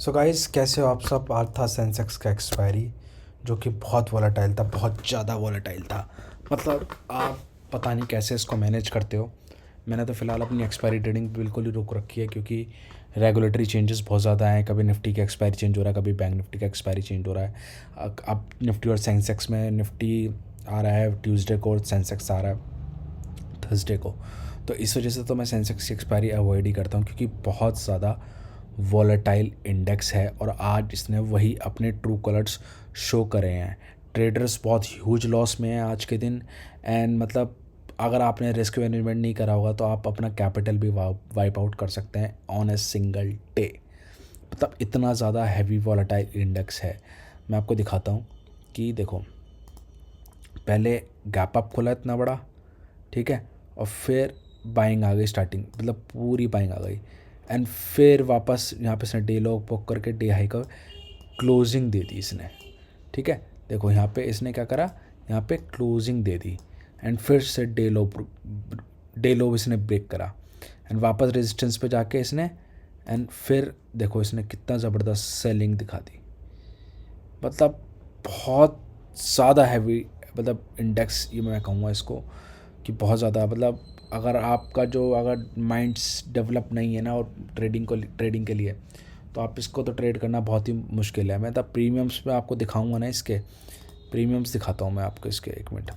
So guys, कैसे हो आप सब। आज था सेंसेक्स का एक्सपायरी, जो कि बहुत वॉलेटाइल था, बहुत ज़्यादा वॉलेटाइल था। मतलब आप पता नहीं कैसे इसको मैनेज करते हो। मैंने तो फ़िलहाल अपनी एक्सपायरी ट्रेडिंग बिल्कुल ही रोक रखी है, क्योंकि रेगुलेटरी चेंजेस बहुत ज़्यादा हैं। कभी निफ्टी का एक्सपायरी चेंज हो रहा है, कभी बैंक निफ्टी का एक्सपायरी चेंज हो रहा है। अब निफ्टी और सेंसेक्स में निफ्टी आ रहा है ट्यूसडे को और सेंसेक्स आ रहा है थर्सडे को। तो इस वजह से तो मैं सेंसेक्स की एक्सपायरी अवॉइड ही करता हूँ, क्योंकि बहुत ज़्यादा वॉलेटाइल इंडेक्स है और आज इसने वही अपने ट्रू कलर्स शो करे हैं। ट्रेडर्स बहुत ह्यूज लॉस में हैं आज के दिन। एंड मतलब अगर आपने रिस्क मैनेजमेंट नहीं करा होगा तो आप अपना कैपिटल भी वाइप आउट कर सकते हैं ऑन ए सिंगल डे। मतलब इतना ज़्यादा हैवी वॉलेटाइल इंडेक्स है। मैं आपको दिखाता हूँ कि देखो, पहले गैप अप खुला इतना बड़ा, ठीक है, और फिर बाइंग आ गई स्टार्टिंग, मतलब पूरी बाइंग आ गई। एंड फिर वापस यहाँ पे इसने डे लो पॉक करके डे हाई का क्लोजिंग दे दी इसने, ठीक है। देखो यहाँ पे इसने क्या करा, यहाँ पे क्लोजिंग दे दी एंड फिर से डे लो इसने ब्रेक करा एंड वापस रेजिस्टेंस पे जाके इसने एंड फिर देखो इसने कितना ज़बरदस्त सेलिंग दिखा दी। मतलब बहुत ज़्यादा हैवी, मतलब इंडेक्स ये मैं कहूँगा इसको कि बहुत ज़्यादा, मतलब अगर आपका जो अगर माइंड्स डेवलप नहीं है ना और ट्रेडिंग के लिए, तो आप इसको तो ट्रेड करना बहुत ही मुश्किल है। मैं तब प्रीमियम्स में आपको दिखाऊंगा ना, इसके प्रीमियम्स दिखाता हूँ मैं आपको इसके, एक मिनट,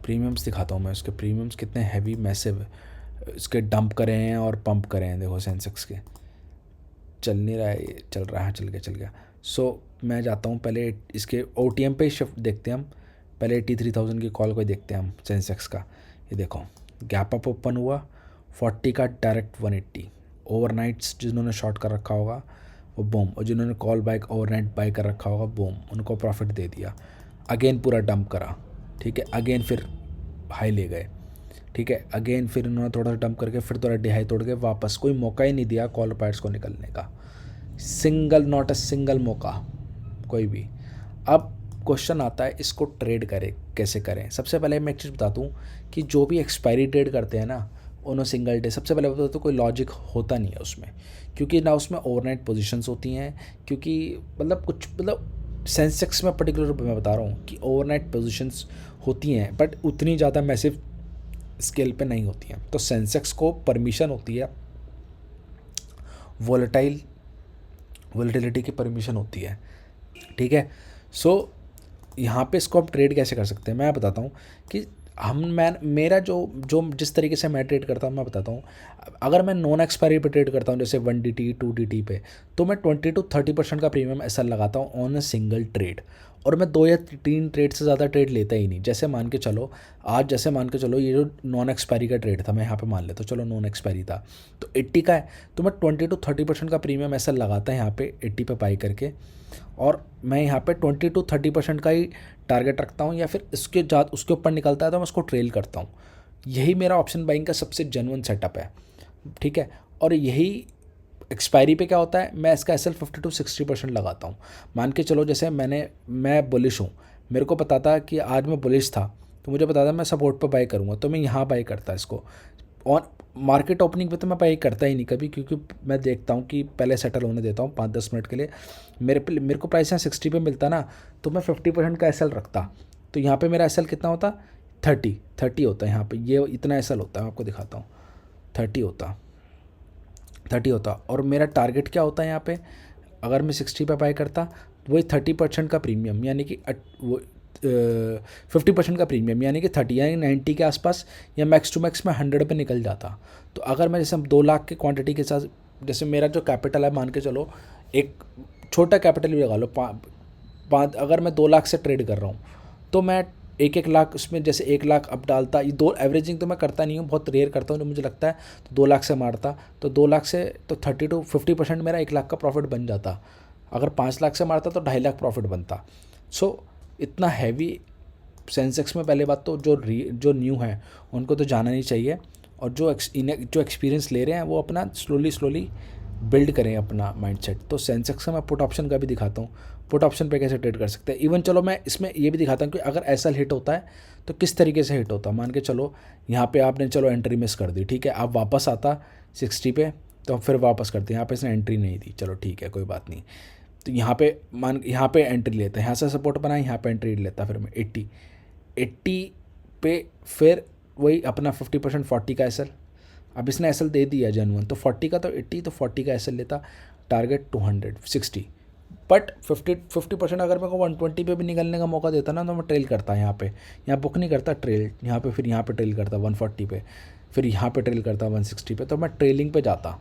प्रीमियम्स दिखाता हूँ मैं इसके। प्रीमियम्स कितने हैवी मैसिव इसके डंप करे हैं और पंप करे हैं। देखो सेंसेक्स के चल नहीं रहा है, ये चल रहा है, चल गया। सो मैं जाता हूँ पहले इसके OTM पे शिफ्ट देखते हैं हम। पहले 83,000 की कॉल को देखते हैं हम सेंसेक्स का। ये देखो गैप अप ओपन हुआ 40 का डायरेक्ट 180। ओवरनाइट्स जिन्होंने शॉर्ट कर रखा होगा वो बूम, और जिन्होंने कॉल बाइक ओवरनाइट बाई कर रखा होगा बूम, उनको प्रॉफिट दे दिया। अगेन पूरा डंप करा, ठीक है, अगेन फिर हाई ले गए, ठीक है, अगेन फिर इन्होंने थोड़ा सा डंप करके फिर थोड़ा डिहाई तोड़ के वापस, कोई मौका ही नहीं दिया कॉल पार्ट्स को निकलने का। सिंगल, नॉट अ सिंगल मौका कोई भी। अब क्वेश्चन आता है इसको ट्रेड करें कैसे करें। सबसे पहले मैं एक चीज़ बता दूं कि जो भी एक्सपायरी ट्रेड करते हैं ना उन्होंने सिंगल डे, सबसे पहले बता तो कोई लॉजिक होता नहीं है उसमें, क्योंकि ना उसमें ओवरनाइट पोजीशंस होती हैं। क्योंकि मतलब कुछ, मतलब सेंसेक्स में पर्टिकुलर मैं बता रहा हूँ कि ओवरनाइट पोजीशंस होती हैं, बट उतनी ज़्यादा मैसिव स्केल पे नहीं होती हैं। तो सेंसेक्स को परमिशन होती है, वोलेटिलिटी की परमिशन होती है, ठीक है। सो यहाँ पे इसको आप ट्रेड कैसे कर सकते हैं मैं बताता हूँ कि मैं मेरा जो जो जिस तरीके से मैं ट्रेड करता हूँ मैं बताता हूँ। अगर मैं नॉन एक्सपायरी पे ट्रेड करता हूँ, जैसे 1 DT 2 DT पे, तो मैं 20 to 30% का प्रीमियम ऐसा लगाता हूँ ऑन अ सिंगल ट्रेड। और मैं 2 या 3 ट्रेड से ज़्यादा ट्रेड लेता ही नहीं। जैसे मान के चलो आज, जैसे मान के चलो ये जो नॉन एक्सपायरी का ट्रेड था, मैं यहाँ पे मान लेता हूँ, चलो नॉन एक्सपायरी था तो 80 का है, तो मैं 20 to 30% का प्रीमियम ऐसा लगाता है यहाँ पे 80 पे बाई करके। और मैं यहाँ पे 20 to 30% का ही टारगेट रखता हूँ, या फिर उसके ऊपर निकलता है तो मैं उसको ट्रेल करता हूँ। यही मेरा ऑप्शन बाइंग का सबसे जेन्युइन सेटअप है, ठीक है। और यही एक्सपायरी पे क्या होता है, मैं इसका SL 50 to 60% लगाता हूँ। मान के चलो जैसे मैं बुलिश हूँ, मेरे को पता था कि आज मैं बुलिश था, तो मुझे पता था मैं सपोर्ट पर बाई करूँगा, तो मैं यहाँ बाई करता इसको। और मार्केट ओपनिंग पे तो मैं बाई करता ही नहीं कभी, क्योंकि मैं देखता हूँ कि पहले सेटल होने देता हूँ 5-10 मिनट के लिए। मेरे को प्राइस यहाँ 60 पे मिलता ना, तो मैं 50% का SL रखता। तो यहाँ पे मेरा SL कितना होता, 30 होता है यहाँ पे, ये इतना SL होता है, मैं आपको दिखाता हूँ। 30 होता और मेरा टारगेट क्या होता है यहाँ पे, अगर मैं 60 पे बाई करता तो वही 30% का प्रीमियम, यानी कि वो 50% का प्रीमियम, यानी कि 30 यानी 90 के आसपास, या मैक्स टू मैक्स मैं 100 पे निकल जाता। तो अगर मैं जैसे 2 लाख के क्वांटिटी के साथ, जैसे मेरा जो कैपिटल है मान के चलो, एक छोटा कैपिटल भी लगा लो, पाँच, अगर मैं 2 लाख से ट्रेड कर रहा हूँ तो मैं 1-1 लाख उसमें, जैसे 1 लाख अब डालता, ये दो एवरेजिंग तो मैं करता नहीं हूँ, बहुत रेयर करता हूँ, जो मुझे लगता है तो 2 लाख से मारता। तो 2 लाख से तो 30 to 50% मेरा 1 लाख का प्रॉफिट बन जाता। अगर 5 लाख से मारता तो 2.5 लाख प्रॉफिट बनता। सो इतना हैवी सेंसेक्स में, पहले बात तो जो न्यू है उनको तो जाना नहीं चाहिए, और जो एक्सपीरियंस ले रहे हैं वो अपना स्लोली बिल्ड करें अपना माइंडसेट। तो सेंसेक्स का मैं पुट ऑप्शन का भी दिखाता हूँ, पुट ऑप्शन पे कैसे ट्रेड कर सकते हैं। इवन चलो मैं इसमें ये भी दिखाता हूँ कि अगर ऐसा हिट होता है तो किस तरीके से हिट होता है। मान के चलो यहाँ पे आपने चलो एंट्री मिस कर दी, ठीक है, आप वापस आता 60 पे, तो हम फिर वापस करते हैं। यहाँ पे इसने एंट्री नहीं दी, चलो ठीक है कोई बात नहीं। तो यहाँ पे एंट्री लेता है, यहाँ से सपोर्ट बनाए, यहाँ पे एंट्री लेता है, फिर मैं 80 पे फिर वही अपना 50% 40 का एसएल। अब इसने एसएल दे दिया जेन्युइन, तो 40 का तो 80, तो 40 का एसएल लेता, टारगेट 260। बट 50% अगर मेरे को 120 पे भी निकलने का मौका देता ना, तो मैं ट्रेल करता यहाँ पे, यहाँ बुक नहीं करता ट्रेल यहाँ पे, फिर यहाँ पे ट्रेल करता 140 पे, फिर यहाँ पे ट्रेल करता 160 पे, तो मैं ट्रेलिंग पे जाता।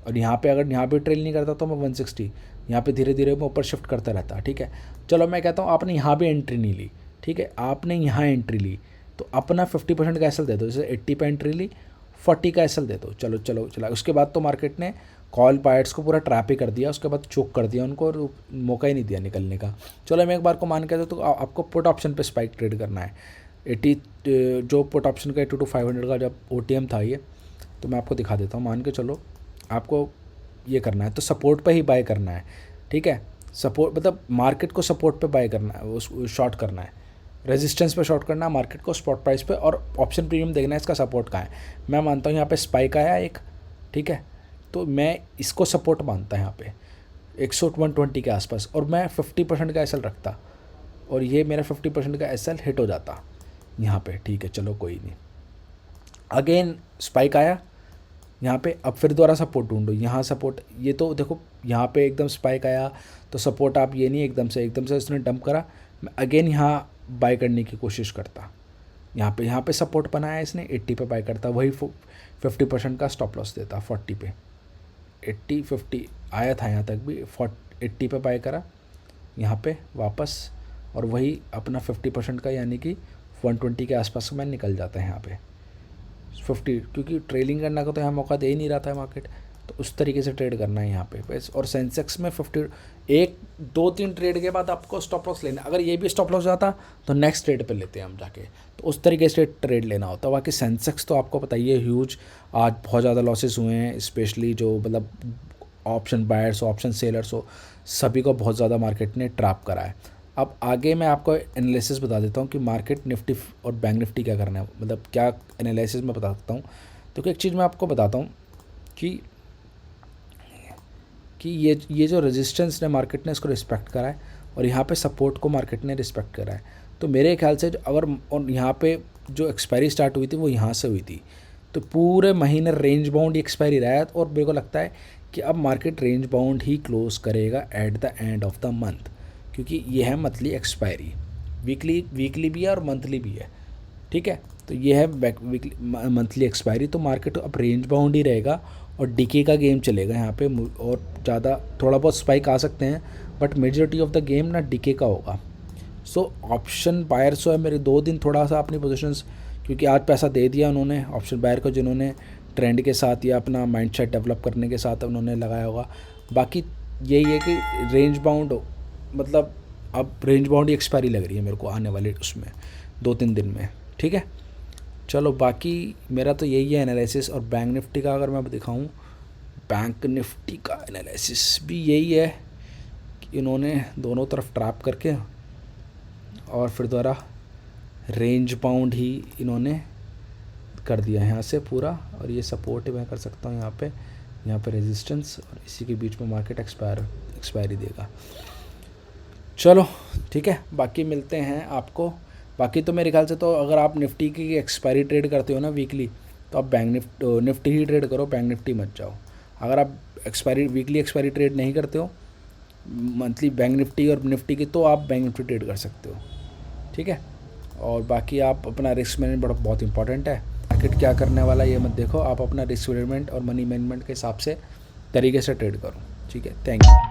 और यहाँ पे अगर यहाँ पे ट्रेल नहीं करता तो मैं 160, यहाँ पे धीरे धीरे मैं ऊपर शिफ्ट करता रहता। ठीक है, चलो मैं कहता हूँ आपने यहाँ भी एंट्री नहीं ली, ठीक है, आपने यहाँ एंट्री ली, तो अपना 50% का एसएल दे दो। जैसे 80 पे एंट्री ली, 40 का एसएल दे दो। चला उसके बाद तो मार्केट ने कॉल बायर्स को पूरा ट्रैप ही कर दिया, उसके बाद चोक कर दिया उनको, और मौका ही नहीं दिया निकलने का। चलो मैं एक बार को मान के तो आपको पुट ऑप्शन पे स्पाइक ट्रेड करना है। 80 जो पुट ऑप्शन का 80 to 500 का जब OTM था ये, तो मैं आपको दिखा देता हूँ। मान के चलो आपको ये करना है तो सपोर्ट पे ही बाय करना है। ठीक है, सपोर्ट मतलब मार्केट को सपोर्ट पे बाय करना है, वो शॉर्ट करना है, रेजिस्टेंस पे शॉर्ट करना है मार्केट को स्पॉट प्राइस पे, और ऑप्शन प्रीमियम देखना है इसका सपोर्ट कहाँ है। मैं मानता हूँ यहाँ पे स्पाइक आया एक, ठीक है, तो मैं इसको सपोर्ट मानता है यहाँ पे 120 के आसपास, और मैं 50% का एसएल रखता, और ये मेरा 50% का एसएल हिट हो जाता यहाँ पे। ठीक है, चलो कोई नहीं। अगेन स्पाइक आया यहाँ पे, अब फिर दोबारा सपोर्ट ढूंढो, यहाँ सपोर्ट, ये तो देखो यहाँ पे एकदम स्पाइक आया तो सपोर्ट आप ये नहीं एकदम से इसने डंप करा, मैं अगेन यहाँ बाय करने की कोशिश करता। यहाँ पे सपोर्ट बनाया इसने, 80 पे बाय करता, वही 50% का स्टॉप लॉस देता 40 पे। 50 आया था यहाँ तक भी, 80 पे बाय करा यहाँ पे वापस, और वही अपना 50% का यानी कि 120 के आसपास में निकल जाता है यहाँ पे 50, क्योंकि ट्रेलिंग करने का तो यहाँ मौका दे ही नहीं रहा था मार्केट, तो उस तरीके से ट्रेड करना है यहाँ पे बस। और सेंसेक्स में 50 1 2 3 ट्रेड के बाद आपको स्टॉप लॉस लेना, अगर ये भी स्टॉप लॉस जाता तो नेक्स्ट ट्रेड पे लेते हैं हम जाके, तो उस तरीके से ट्रेड लेना होता है। बाकी सेंसेक्स तो आपको पता ही है ह्यूज, आज बहुत ज़्यादा लॉसेस हुए हैं, स्पेशली जो मतलब ऑप्शन बायर्स हो, ऑप्शन सेलर्स हो, सभी को बहुत ज़्यादा मार्केट ने ट्रैप करा है। अब आगे मैं आपको एनालिसिस बता देता हूँ कि मार्केट निफ्टी और बैंक निफ्टी क्या करना है, मतलब क्या एनालिसिस मैं बता सकता हूँ। तो एक चीज़ मैं आपको बताता हूँ कि ये जो रेजिस्टेंस ने मार्केट ने इसको रिस्पेक्ट करा है, और यहाँ पे सपोर्ट को मार्केट ने रिस्पेक्ट करा है। तो मेरे ख्याल से अगर, और यहाँ पे जो एक्सपायरी स्टार्ट हुई थी वो यहाँ से हुई थी, तो पूरे महीने रेंज बाउंड एक्सपायरी रहा है, और मेरे को लगता है कि अब मार्केट रेंज बाउंड ही क्लोज करेगा at the end of the month, क्योंकि ये है मंथली एक्सपायरी, वीकली भी है और मंथली भी है। ठीक है, तो ये है वीकली मंथली एक्सपायरी, तो मार्केट अब रेंज बाउंड ही रहेगा और डीके का गेम चलेगा यहाँ पे, और ज़्यादा थोड़ा बहुत स्पाइक आ सकते हैं, but majority of the game ना डीके का होगा। सो ऑप्शन बायर्स है मेरे 2 दिन थोड़ा सा अपनी पोजीशंस, क्योंकि आज पैसा दे दिया उन्होंने ऑप्शन बायर को, जिन्होंने ट्रेंड के साथ या अपना माइंडसेट डेवलप करने के साथ उन्होंने लगाया होगा। बाकी यही है कि रेंज बाउंड हो, मतलब अब रेंज बाउंड ही एक्सपायरी लग रही है मेरे को आने वाले उसमें 2-3 दिन में। ठीक है, चलो बाकी मेरा तो यही है एनालिसिस। और बैंक निफ्टी का अगर मैं दिखाऊं, बैंक निफ्टी का एनालिसिस भी यही है कि इन्होंने दोनों तरफ ट्रैप करके और फिर दोबारा रेंज बाउंड ही इन्होंने कर दिया यहाँ से पूरा, और ये सपोर्ट मैं कर सकता हूँ यहाँ पे रेजिस्टेंस, और इसी के बीच में मार्केट एक्सपायरी देगा। चलो ठीक है, बाकी मिलते हैं आपको। बाकी तो मेरे ख्याल से तो अगर आप निफ्टी की एक्सपायरी ट्रेड करते हो ना वीकली, तो आप बैंक निफ्टी ही ट्रेड करो, बैंक निफ्टी मत जाओ। अगर आप वीकली एक्सपायरी ट्रेड नहीं करते हो, मंथली बैंक निफ्टी और निफ्टी की, तो आप बैंक निफ्टी ट्रेड कर सकते हो। ठीक है, और बाकी आप अपना रिस्क मैनेजमेंट बहुत इंपॉर्टेंट है, मार्केट क्या करने वाला ये मत देखो, आप अपना रिस्क मैनेजमेंट और मनी मैनेजमेंट के हिसाब से तरीके से ट्रेड करो। ठीक है, थैंक यू।